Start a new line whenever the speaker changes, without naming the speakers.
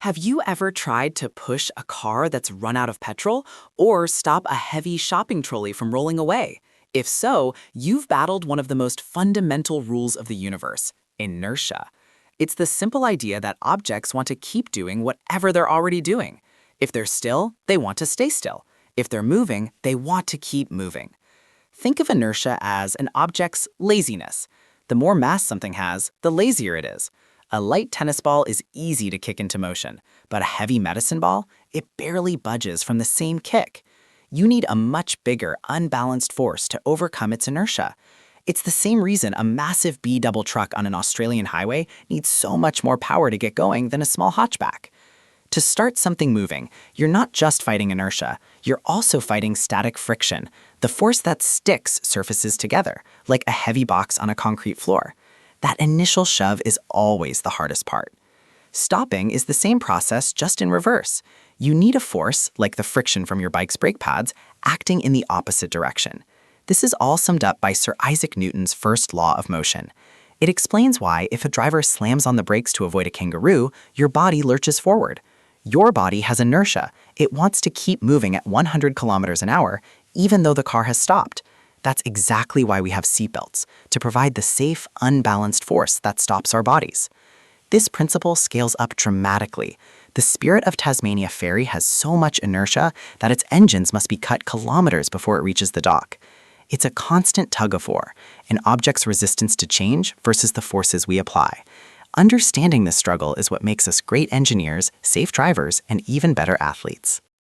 Have you ever tried to push a car that's run out of petrol or stop a heavy shopping trolley from rolling away? If so, you've battled one of the most fundamental rules of the universe, inertia. It's the simple idea that objects want to keep doing whatever they're already doing. If they're still, they want to stay still. If they're moving, they want to keep moving. Think of inertia as an object's laziness. The more mass something has, the lazier it is. A light tennis ball is easy to kick into motion, but a heavy medicine ball, it barely budges from the same kick. You need a much bigger, unbalanced force to overcome its inertia. It's the same reason a massive B-double truck on an Australian highway needs so much more power to get going than a small hatchback. To start something moving, you're not just fighting inertia, you're also fighting static friction, the force that sticks surfaces together, like a heavy box on a concrete floor. That initial shove is always the hardest part. Stopping is the same process, just in reverse. You need a force, like the friction from your bike's brake pads, acting in the opposite direction. This is all summed up by Sir Isaac Newton's first law of motion. It explains why, if a driver slams on the brakes to avoid a kangaroo, your body lurches forward. Your body has inertia. It wants to keep moving at 100 kilometers an hour, even though the car has stopped. That's exactly why we have seatbelts, to provide the safe, unbalanced force that stops our bodies. This principle scales up dramatically. The Spirit of Tasmania ferry has so much inertia that its engines must be cut kilometers before it reaches the dock. It's a constant tug-of-war, an object's resistance to change versus the forces we apply. Understanding this struggle is what makes us great engineers, safe drivers, and even better athletes.